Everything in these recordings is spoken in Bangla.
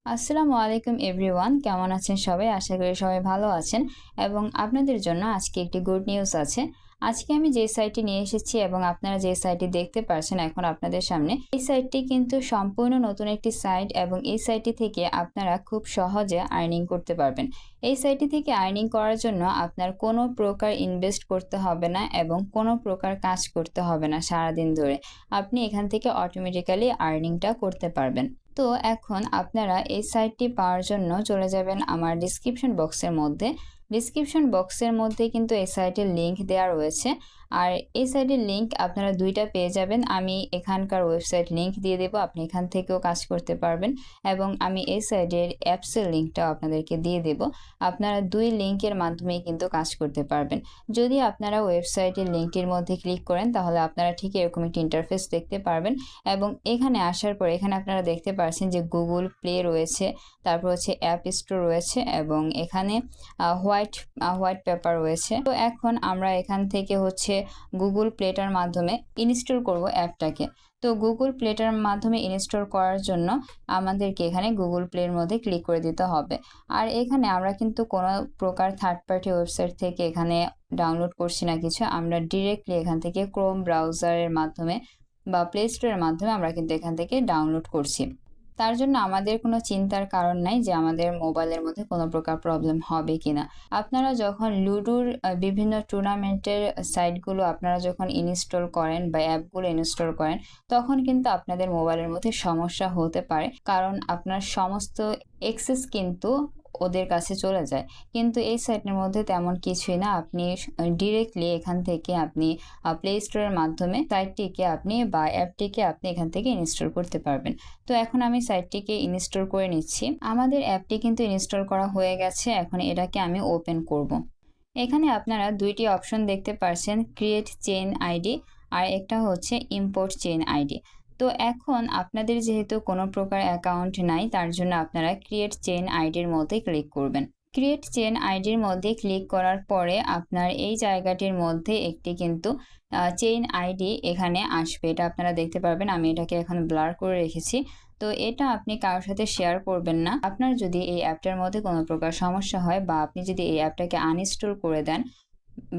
আসসালামু আলাইকুম এভরিওয়ান, কেমন আছেন সবাই? আশা করি সবাই ভালো আছেন এবং আপনাদের জন্য আজকে একটি গুড নিউজ আছে। আজকে আমি যে সাইটটি নিয়ে এসেছি এবং আপনারা যে সাইটটি দেখতে পাচ্ছেন এখন আপনাদের সামনে, এই সাইটটি কিন্তু সম্পূর্ণ নতুন একটি সাইট এবং এই সাইটটি থেকে আপনারা খুব সহজে আর্নিং করতে পারবেন। এই সাইটটি থেকে আর্নিং করার জন্য আপনার কোনো প্রকার ইনভেস্ট করতে হবে না এবং কোনো প্রকার কাজ করতে হবে না সারাদিন ধরে। আপনি এখান থেকে অটোমেটিক্যালি আর্নিংটা করতে পারবেন। তো এখন আপনারা এই সাইটটি পাওয়ার জন্য চলে যাবেন আমার ডিসক্রিপশন বক্সের মধ্যে। ডিসক্রিপশন বক্সের মধ্যে কিন্তু এই সাইটের লিংক দেওয়া রয়েছে। আর এই সাইটের লিংক আপনারা দুইটা পেয়ে যাবেন। আমি এখানকার ওয়েবসাইট লিংক দিয়ে দেবো, আপনি এখান থেকেও কাজ করতে পারবেন এবং আমি এই সাইটের অ্যাপসের লিংকটাও আপনাদেরকে দিয়ে দেব। আপনারা দুই লিংকের মাধ্যমেই কিন্তু কাজ করতে পারবেন। যদি আপনারা ওয়েবসাইটের লিংকটির মধ্যে ক্লিক করেন তাহলে আপনারা ঠিক এরকম একটি ইন্টারফেস দেখতে পারবেন এবং এখানে আসার পর এখানে আপনারা দেখতে পাচ্ছেন যে গুগল প্লে রয়েছে, তারপর হচ্ছে অ্যাপ স্টোর রয়েছে এবং এখানে হোয়াইট পেপার রয়েছে। তো এখন আমরা এখান থেকে হচ্ছে গুগল প্লেটার মাধ্যমে ইনস্টল করব অ্যাপটাকে। তো গুগল প্লেটার মাধ্যমে ইনস্টল করার জন্য আমাদেরকে এখানে গুগল প্লের মধ্যে ক্লিক করে দিতে হবে। আর এখানে আমরা কিন্তু কোনো প্রকার থার্ড পার্টি ওয়েবসাইট থেকে এখানে ডাউনলোড করছি না কিছু, আমরা ডিরেক্টলি এখান থেকে ক্রোম ব্রাউজারের মাধ্যমে বা প্লে স্টোরের মাধ্যমে আমরা কিন্তু এখান থেকে ডাউনলোড করছি। তার জন্য আমাদের কোনো চিন্তার কারণ নাই যে আমাদের মোবাইলের মধ্যে কোনো প্রকার প্রবলেম হবে কিনা। আপনারা যখন লুডোর বিভিন্ন টুর্নামেন্টের সাইটগুলো আপনারা যখন ইনস্টল করেন বা অ্যাপগুলো ইনস্টল করেন তখন কিন্তু আপনাদের মোবাইলের মধ্যে সমস্যা হতে পারে, কারণ আপনার সমস্ত অ্যাক্সেস কিন্তু ওদের কাছে চলে যায়। কিন্তু এই সাইটের মধ্যে তেমন কিছুই না, আপনি ডিরেক্টলি এখান থেকে আপনি প্লে স্টোরের মাধ্যমে সাইটটিকে আপনি বা অ্যাপটিকে আপনি এখান থেকে ইনস্টল করতে পারবেন। তো এখন আমি সাইটটিকে ইনস্টল করে নিচ্ছি। আমাদের অ্যাপটি কিন্তু ইনস্টল করা হয়ে গেছে, এখন এটাকে আমি ওপেন করব। এখানে আপনারা দুইটি অপশন দেখতে পাচ্ছেন, ক্রিয়েট চেইন আইডি আর একটা হচ্ছে ইম্পোর্ট চেইন আইডি। তো এখন আপনাদের যেহেতু কোনো প্রকার অ্যাকাউন্ট নাই তার জন্য আপনারা ক্রিয়েট চেইন আইডির মধ্যে ক্লিক করবেন। ক্রিয়েট চেইন আইডির মধ্যে ক্লিক করার পরে আপনার এই জায়গাটির মধ্যে একটি কিন্তু চেইন আইডি এখানে আসবে, এটা আপনারা দেখতে পারবেন। আমি এটাকে এখন ব্লার করে রেখেছি। তো এটা আপনি কারোর সাথে শেয়ার করবেন না। আপনার যদি এই অ্যাপটার মধ্যে কোনো প্রকার সমস্যা হয় বা আপনি যদি এই অ্যাপটাকে আনইনস্টল করে দেন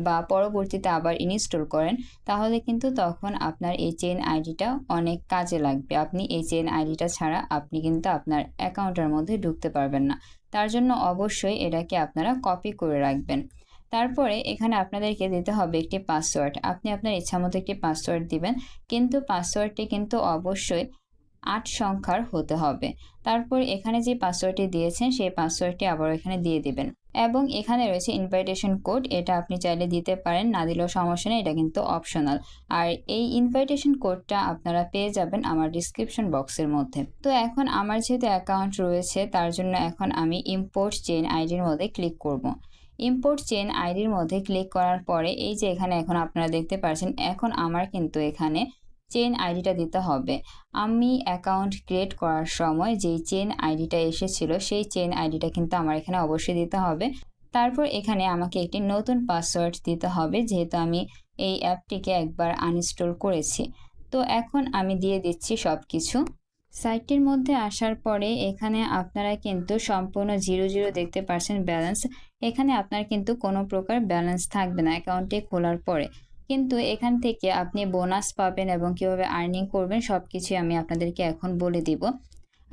বা পরবর্তীতে আবার ইনস্টল করেন তাহলে কিন্তু তখন আপনার এই চেইন আইডিটা অনেক কাজে লাগবে। আপনি এই চেইন আইডিটা ছাড়া আপনি কিন্তু আপনার অ্যাকাউন্টের মধ্যে ঢুকতে পারবেন না। তার জন্য অবশ্যই এটাকে আপনারা কপি করে রাখবেন। তারপরে এখানে আপনাদেরকে দিতে হবে একটি পাসওয়ার্ড। আপনি আপনার ইচ্ছামতো একটি পাসওয়ার্ড দিবেন, কিন্তু পাসওয়ার্ডটি কিন্তু অবশ্যই 8 সংখ্যার হতে হবে। তারপর এখানে যে পাসওয়ার্ডটি দিয়েছেন সেই পাসওয়ার্ডটি আবার এখানে দিয়ে দিবেন এবং এখানে রয়েছে ইনভাইটেশন কোড, এটা আপনি চাইলে দিতে পারেন, না দিলেও সমস্যা নেই, এটা কিন্তু অপশনাল। আর এই ইনভাইটেশন কোডটা আপনারা পেয়ে যাবেন আমার ডিসক্রিপশন বক্সের মধ্যে। তো এখন আমার যেহেতু অ্যাকাউন্ট রয়েছে তার জন্য এখন আমি ইম্পোর্ট চেইন আইডির মধ্যে ক্লিক করব। ইম্পোর্ট চেইন আইডির মধ্যে ক্লিক করার পরে এই যে এখানে এখন আপনারা দেখতে পাচ্ছেন এখন আমার কিন্তু এখানে চেইন আইডিটা দিতে হবে। আমি অ্যাকাউন্ট ক্রিয়েট করার সময় যেই চেইন আইডিটা এসেছিল সেই চেইন আইডিটা কিন্তু আমার এখানে অবশ্যই দিতে হবে। তারপর এখানে আমাকে একটি নতুন পাসওয়ার্ড দিতে হবে, যেহেতু আমি এই অ্যাপটিকে একবার আনইনস্টল করেছি। তো এখন আমি দিয়ে দিচ্ছি সব কিছু। সাইটটির মধ্যে আসার পরে এখানে আপনারা কিন্তু সম্পূর্ণ 00 দেখতে পাচ্ছেন ব্যালেন্স। এখানে আপনার কিন্তু কোনো প্রকার ব্যালেন্স থাকবে না অ্যাকাউন্টে খোলার পরে, কিন্তু এখান থেকে আপনি বোনাস পাবেন এবং কিভাবে আর্নিং করবেন সবকিছু আমি আপনাদেরকে এখন বলে দিব।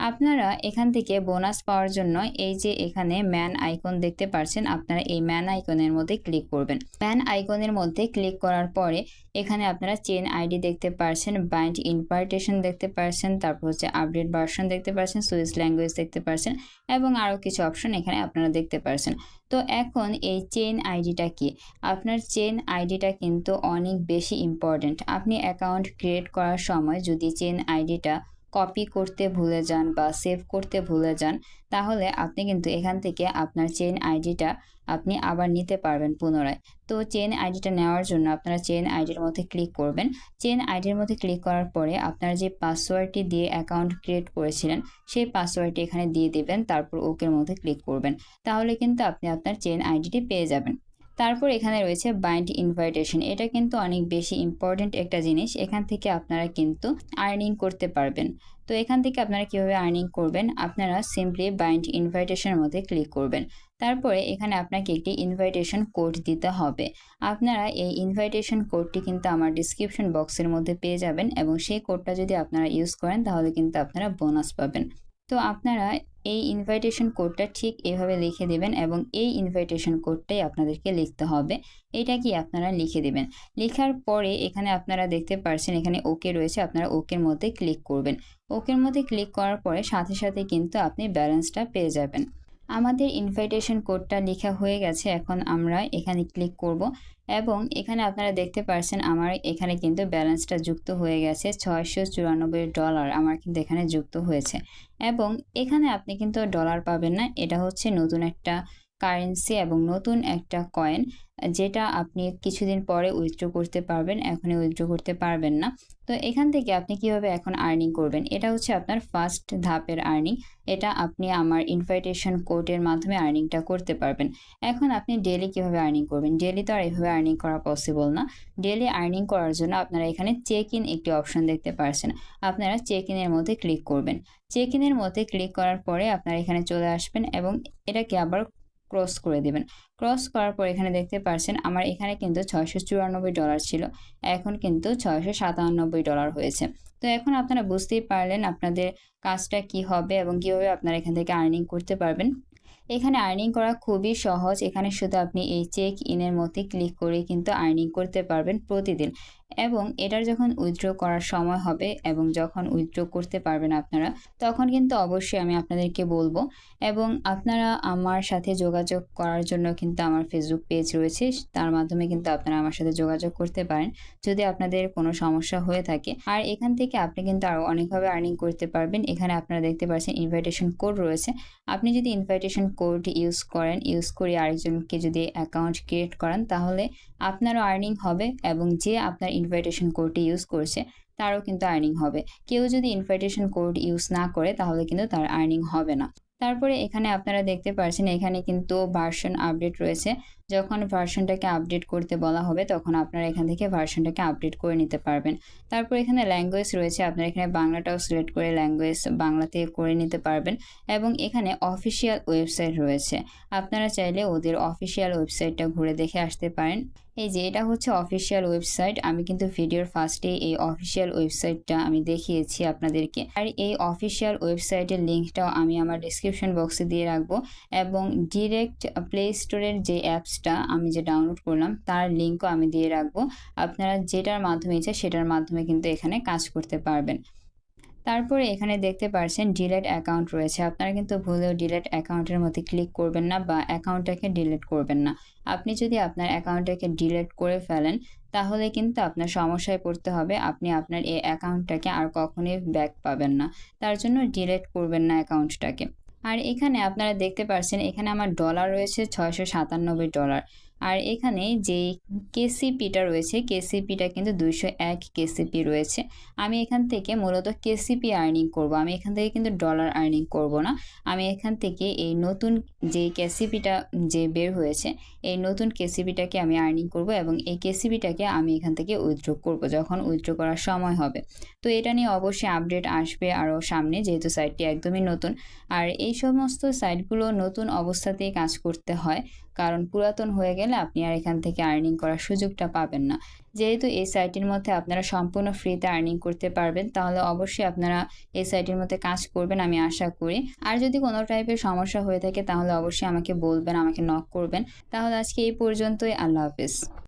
আপনারা এখান থেকে বোনাস পাওয়ার জন্য এই যে এখানে ম্যান আইকন দেখতে পাচ্ছেন, আপনারা এই ম্যান আইকনের মধ্যে ক্লিক করবেন। ম্যান আইকনের মধ্যে ক্লিক করার পরে এখানে আপনারা চেইন আইডি দেখতে পাচ্ছেন, বাইন্ড ইনভাইটেশন দেখতে পাচ্ছেন, তারপর হচ্ছে আপডেট ভার্সন দেখতে পাচ্ছেন, সুইচ ল্যাঙ্গুয়েজ দেখতে পাচ্ছেন এবং আরও কিছু অপশন এখানে আপনারা দেখতে পাচ্ছেন। তো এখন এই চেইন আইডিটা কি? আপনার চেইন আইডিটা কিন্তু অনেক বেশি ইম্পর্ট্যান্ট। আপনি অ্যাকাউন্ট ক্রিয়েট করার সময় যদি চেইন আইডিটা কপি করতে ভুলে যান বা সেভ করতে ভুলে যান তাহলে আপনি কিন্তু এখান থেকে আপনার চেইন আইডিটা আপনি আবার নিতে পারবেন পুনরায়। তো চেইন আইডিটা নেওয়ার জন্য আপনারা চেইন আইডির মধ্যে ক্লিক করবেন। চেইন আইডির মধ্যে ক্লিক করার পরে আপনারা যে পাসওয়ার্ডটি দিয়ে অ্যাকাউন্ট ক্রিয়েট করেছিলেন সেই পাসওয়ার্ডটি এখানে দিয়ে দিবেন, তারপর ওকের মধ্যে ক্লিক করবেন। তাহলে কিন্তু আপনি আপনার চেইন আইডিটি পেয়ে যাবেন। তারপর এখানে রয়েছে বাইন্ড ইনভাইটেশন, এটা কিন্তু অনেক বেশি ইম্পর্টেন্ট একটা জিনিস, এখান থেকে আপনারা কিন্তু আর্নিং করতে পারবেন। তো এখান থেকে আপনারা কিভাবে আর্নিং করবেন, আপনারা সিম্পলি বাইন্ড ইনভাইটেশনের মধ্যে ক্লিক করবেন। তারপরে এখানে আপনাকে একটি ইনভাইটেশন কোড দিতে হবে। আপনারা এই ইনভাইটেশন কোডটি কিন্তু আমার ডিসক্রিপশন বক্সের মধ্যে পেয়ে যাবেন এবং সেই কোডটা যদি আপনারা ইউজ করেন তাহলে কিন্তু আপনারা বোনাস পাবেন। তো আপনারা এই ইনভাইটেশন কোডটা ঠিক এভাবে লিখে দেবেন এবং এই ইনভাইটেশন কোডটাই আপনাদেরকে লিখতে হবে। এটা কি আপনারা লিখে দেবেন। লেখার পরে এখানে আপনারা দেখতে পাচ্ছেন এখানে ওকে রয়েছে, আপনারা ওকের মধ্যে ক্লিক করবেন। ওকের মধ্যে ক্লিক করার পরে সাথে সাথে কিন্তু আপনি ব্যালেন্সটা পেয়ে যাবেন। আমাদের ইনভাইটেশন কোডটা লেখা হয়ে গেছে, এখন আমরা এখানে ক্লিক করব এবং এখানে আপনারা দেখতে পাচ্ছেন আমার এখানে কিন্তু ব্যালেন্সটা যুক্ত হয়ে গেছে। $694 আমার কিন্তু এখানে যুক্ত হয়েছে এবং এখানে আপনি কিন্তু ডলার পাবেন না, এটা হচ্ছে নতুন একটা কারেন্সি এবং নতুন একটা কয়েন, যেটা আপনি কিছুদিন পরে উইথড্র করতে পারবেন, এখনই উইথড্র করতে পারবেন না। তো এখান থেকে আপনি কিভাবে এখন আর্নিং করবেন, এটা হচ্ছে আপনার ফার্স্ট ধাপের আর্নিং। এটা আপনি আমার ইনভাইটেশন কোডের মাধ্যমে আর্নিংটা করতে পারবেন। এখন আপনি ডেইলি কিভাবে আর্নিং করবেন, ডেইলি তো আর এভাবে আর্নিং করা পসিবল না। ডেইলি আর্নিং করার জন্য আপনারা এখানে চেক ইন একটি অপশন দেখতে পাচ্ছেন, আপনারা চেক ইনের মধ্যে ক্লিক করবেন। চেক ইনের মধ্যে ক্লিক করার পরে আপনারা এখানে চলে আসবেন এবং এটাকে আবার ক্রস করে দেবেন। ক্রস করার পর এখানে দেখতে পাচ্ছেন আমার এখানে কিন্তু $694 ছিল, এখন কিন্তু $697 হয়েছে। তো এখন আপনারা বুঝতেই পারলেন আপনাদের কাজটা কি হবে এবং কিভাবে আপনারা এখান থেকে আর্নিং করতে পারবেন। এখানে আর্নিং করা খুবই সহজ, এখানে শুধু আপনি এই চেক ইনের মধ্যে ক্লিক করে কিন্তু আর্নিং করতে পারবেন প্রতিদিন এবং এটার যখন উইথড্র করার সময় হবে এবং যখন উইথড্র করতে পারবেন আপনারা, তখন কিন্তু অবশ্যই আমি আপনাদেরকে বলবো। এবং আপনারা আমার সাথে যোগাযোগ করার জন্য কিন্তু আমার ফেসবুক পেজ রয়েছে, তার মাধ্যমে কিন্তু আপনারা আমার সাথে যোগাযোগ করতে পারেন যদি আপনাদের কোনো সমস্যা হয়ে থাকে। আর এখান থেকে আপনি কিন্তু আরও অনেকভাবে আর্নিং করতে পারবেন। এখানে আপনারা দেখতে পাচ্ছেন ইনভাইটেশন কোড রয়েছে, আপনি যদি ইনভাইটেশন কোড ইউজ করে আরেকজনকে যদি অ্যাকাউন্ট ক্রিয়েট করান তাহলে আপনারও আর্নিং হবে এবং যে আপনার ইনভাইটেশন কোডটি ইউজ করছে তারও কিন্তু আর্নিং হবে। কেউ যদি ইনভাইটেশন কোড ইউজ না করে তাহলে কিন্তু তার আর্নিং হবে না। তারপরে এখানে আপনারা দেখতে পাচ্ছেন এখানে কিন্তু ভার্সন আপডেট রয়েছে, যখন ভার্সনটাকে আপডেট করতে বলা হবে তখন আপনারা এখান থেকে ভার্সনটাকে আপডেট করে নিতে পারবেন। তারপর এখানে ল্যাঙ্গুয়েজ রয়েছে, আপনারা এখানে বাংলাটাও সিলেক্ট করে ল্যাঙ্গুয়েজ বাংলাতে করে নিতে পারবেন এবং এখানে অফিসিয়াল ওয়েবসাইট রয়েছে, আপনারা চাইলে ওদের অফিসিয়াল ওয়েবসাইটটা ঘুরে দেখে আসতে পারেন। এই যে এটা হচ্ছে অফিসিয়াল ওয়েবসাইট, আমি কিন্তু ভিডিওর ফার্স্টে এই অফিসিয়াল ওয়েবসাইটটা আমি দেখিয়েছি আপনাদেরকে, আর এই অফিসিয়াল ওয়েবসাইটের লিঙ্কটাও আমি আমার ডিসক্রিপশন বক্সে দিয়ে রাখবো এবং ডিরেক্ট প্লে স্টোরের যে অ্যাপসটা আমি যে ডাউনলোড করলাম তার লিঙ্কও আমি দিয়ে রাখবো, আপনারা যেটার মাধ্যমে ইচ্ছা সেটার মাধ্যমে কিন্তু এখানে কাজ করতে পারবেন। তারপরে এখানে দেখতে পাচ্ছেন ডিলেট অ্যাকাউন্ট রয়েছে, আপনারা কিন্তু ভুলেও ডিলেট অ্যাকাউন্টের মধ্যে ক্লিক করবেন না বা অ্যাকাউন্টটাকে ডিলিট করবেন না। আপনি যদি আপনার অ্যাকাউন্টটাকে ডিলিট করে ফেলেন তাহলে কিন্তু আপনার সমস্যায় পড়তে হবে, আপনি আপনার এই অ্যাকাউন্টটাকে আর কখনোই ব্যাক পাবেন না, তার জন্য ডিলিট করবেন না অ্যাকাউন্টটাকে। আর এখানে আপনারা দেখতে পাচ্ছেন এখানে আমার ডলার রয়েছে $697 আর এখানে যে কেসিপিটা রয়েছে কেসিপিটা কিন্তু 201 কেসিপি রয়েছে। আমি এখান থেকে মূলত কেসিপি আর্নিং করব, আমি এখান থেকে কিন্তু ডলার আর্নিং করব না। আমি এখান থেকে এই নতুন যে কেসিপিটা যে বের হয়েছে এই নতুন কেসিপিটাকে আমি আর্নিং করব এবং এই কেসিপিটাকে আমি এখান থেকে উইথড্র করব যখন উইথড্র করার সময় হবে। তো এটা নিয়ে অবশ্যই আপডেট আসবে আরও সামনে, যেহেতু সাইটটি একদমই নতুন। আর এই সমস্ত সাইটগুলো নতুন অবস্থাতেই কাজ করতে হয়, কারণ পুরাতন হয়ে গেলে আপনি আর এখান থেকে আর্নিং করার সুযোগটা পাবেন না। যেহেতু এই সাইটের মধ্যে আপনারা সম্পূর্ণ ফ্রিতে আর্নিং করতে পারবেন তাহলে অবশ্যই আপনারা এই সাইটের মধ্যে কাজ করবেন আমি আশা করি। আর যদি কোনো টাইপের সমস্যা হয়ে থাকে তাহলে অবশ্যই আমাকে বলবেন, আমাকে নক করবেন। তাহলে আজকে এই পর্যন্তই, আল্লাহ হাফেজ।